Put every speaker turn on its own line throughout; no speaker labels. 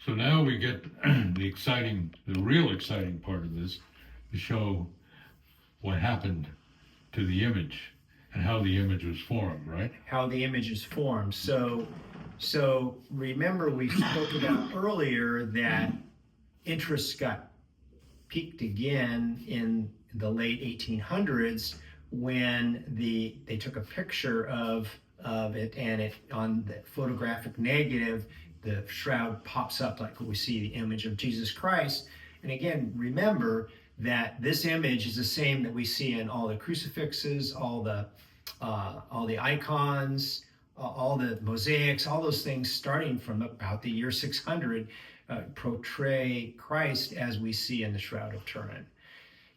So now we get the real exciting part of this, to show what happened to the image and how the image was formed, right?
How the image is formed. So remember we spoke about earlier that interest got peaked again in the late 1800s when they took a picture of it, and it on the photographic negative, the shroud pops up like we see the image of Jesus Christ. And again, remember that this image is the same that we see in all the crucifixes, all the icons, all the mosaics, all those things starting from about the year 600 portray Christ as we see in the Shroud of Turin.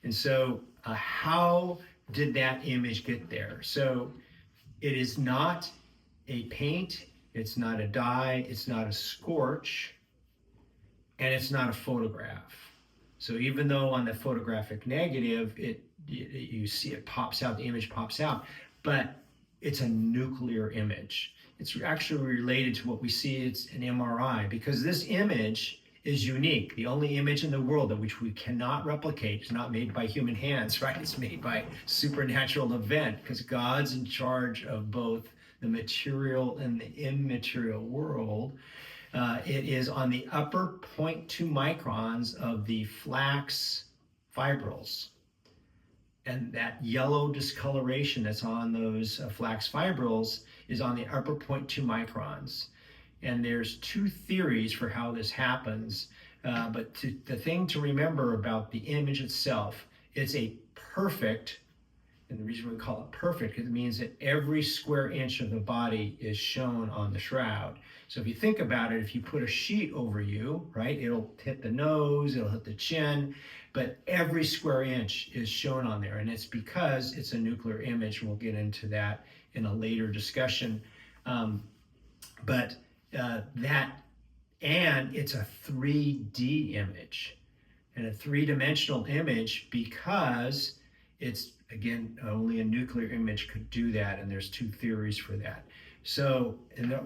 And so how did that image get there? So it is not a paint, it's not a dye, it's not a scorch, and it's not a photograph. So even though on the photographic negative, you see it pops out, the image pops out, but it's a nuclear image. It's actually related to what we see, it's an MRI, because this image is unique. The only image in the world that which we cannot replicate. It's not made by human hands, right? It's made by supernatural event, because God's in charge of both the material and the immaterial world. It is on the upper 0.2 microns of the flax fibrils. And that yellow discoloration that's on those flax fibrils is on the upper 0.2 microns. And there's two theories for how this happens. But the thing to remember about the image itself, it's a perfect, and the reason we call it perfect, it means that every square inch of the body is shown on the shroud. So if you think about it, if you put a sheet over you, right, it'll hit the nose, it'll hit the chin, but every square inch is shown on there. And it's because it's a nuclear image. We'll get into that in a later discussion. But it's a 3D image, and a three-dimensional image, because it's, again, only a nuclear image could do that, and there's two theories for that. So, and the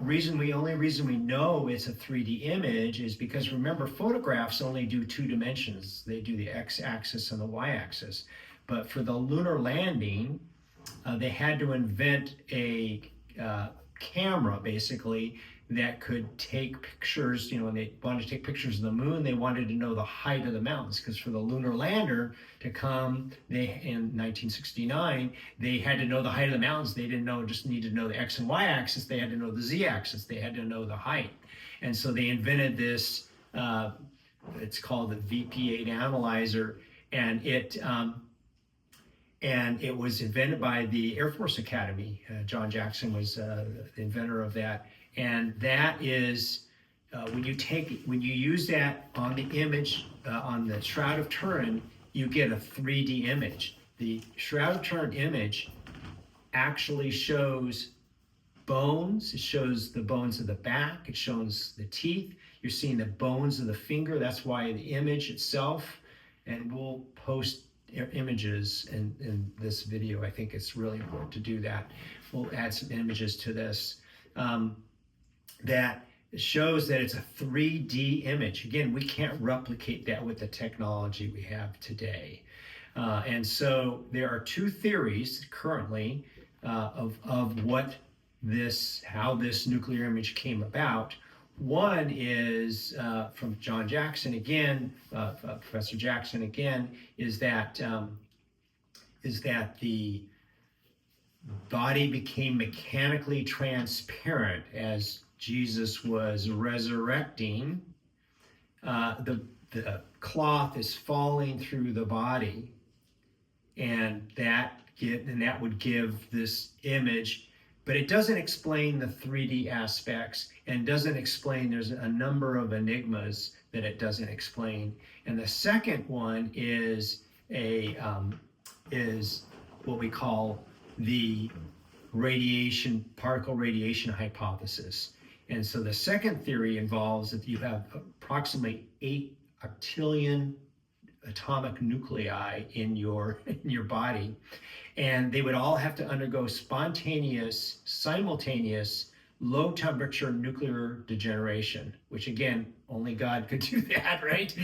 only reason we know it's a 3D image is because, remember, photographs only do 2 dimensions. They do the x-axis and the y-axis. But for the lunar landing, they had to invent a camera, basically, that could take pictures. When they wanted to take pictures of the moon, they wanted to know the height of the mountains, because for the lunar lander to come, in 1969, they had to know the height of the mountains. They didn't just need to know the x and y axis, they had to know the z axis, they had to know the height. And so they invented this, it's called the VP8 analyzer, and it was invented by the Air Force Academy. John Jackson was the inventor of that. And that is, when you use that on the image, on the Shroud of Turin, you get a 3D image. The Shroud of Turin image actually shows bones. It shows the bones of the back. It shows the teeth. You're seeing the bones of the finger. That's why the image itself, and we'll post images in this video. I think it's really important to do that. We'll add some images to this. That shows that it's a 3D image. Again, we can't replicate that with the technology we have today. And so there are two theories currently of how this nuclear image came about. One is from John Jackson again, Professor Jackson again, is that the body became mechanically transparent as Jesus was resurrecting. The cloth is falling through the body, and that would give this image, but it doesn't explain the 3D aspects, and doesn't explain, there's a number of enigmas that it doesn't explain. And the second one is what we call the particle radiation hypothesis. And so the second theory involves that you have approximately 8 octillion atomic nuclei in your body, and they would all have to undergo simultaneous low temperature nuclear degeneration, which again, only God could do that, right?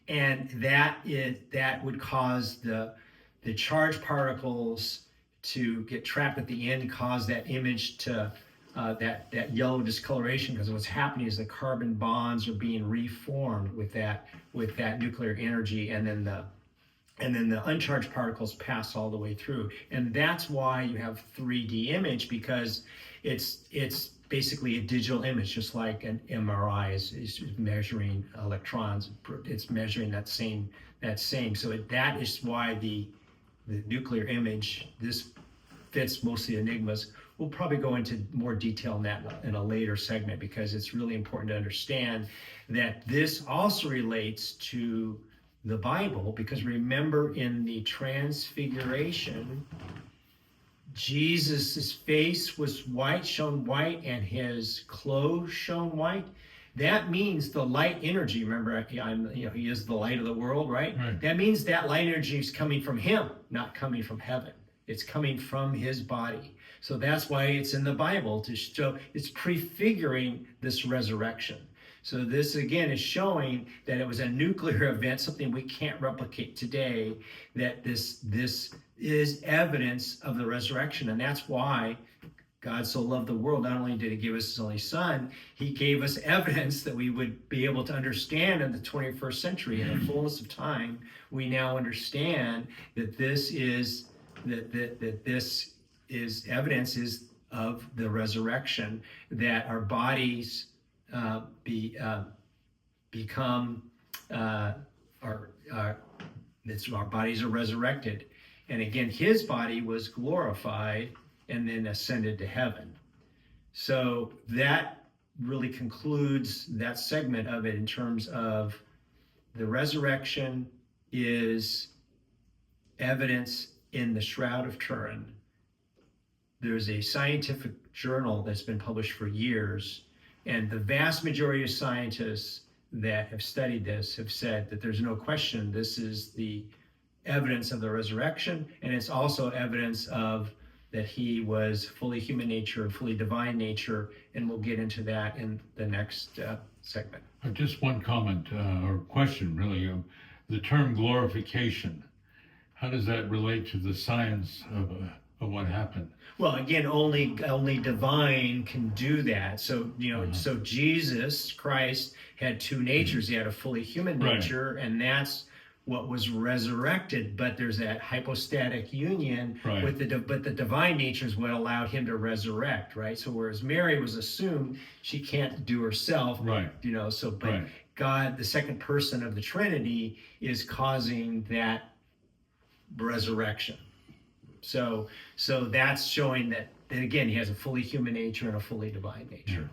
And that would cause the charged particles to get trapped at the end, cause that image to that yellow discoloration, because what's happening is the carbon bonds are being reformed with that nuclear energy, and then the uncharged particles pass all the way through. And that's why you have 3D image, because it's basically a digital image, just like an MRI is measuring electrons. It's measuring that same. So that is why the nuclear image, this fits most of the enigmas. We'll probably go into more detail on that in a later segment, because it's really important to understand that this also relates to the Bible, because remember, in the Transfiguration, Jesus's face was white, shone white, and his clothes shone white. That means the light energy, remember, he is the light of the world, right? That means that light energy is coming from him, not coming from heaven. It's coming from his body. So that's why it's in the Bible, to show it's prefiguring this resurrection. So this again is showing that it was a nuclear event, something we can't replicate today, that this is evidence of the resurrection. And that's why God so loved the world. Not only did he give us his only son, he gave us evidence that we would be able to understand in the 21st century. In the fullness of time, we now understand that this is this is evidence of the resurrection, that our bodies become our bodies are resurrected. And again, his body was glorified and then ascended to heaven. So that really concludes that segment of it, in terms of the resurrection is evidence in the Shroud of Turin. There's a scientific journal that's been published for years, and the vast majority of scientists that have studied this have said that there's no question this is the evidence of the resurrection, and it's also evidence of that he was fully human nature, fully divine nature, and we'll get into that in the next segment.
Just one comment or question, really. The term glorification, how does that relate to the science of what happened?
Well, again, only divine can do that. So so Jesus Christ had two natures. He had a fully human nature, and that's what was resurrected. But there's that hypostatic union with the divine nature is what allowed him to resurrect, right? So whereas Mary was assumed she can't do herself, but God, the second person of the Trinity, is causing that resurrection. So that's showing that again, he has a fully human nature and a fully divine nature.
Yeah.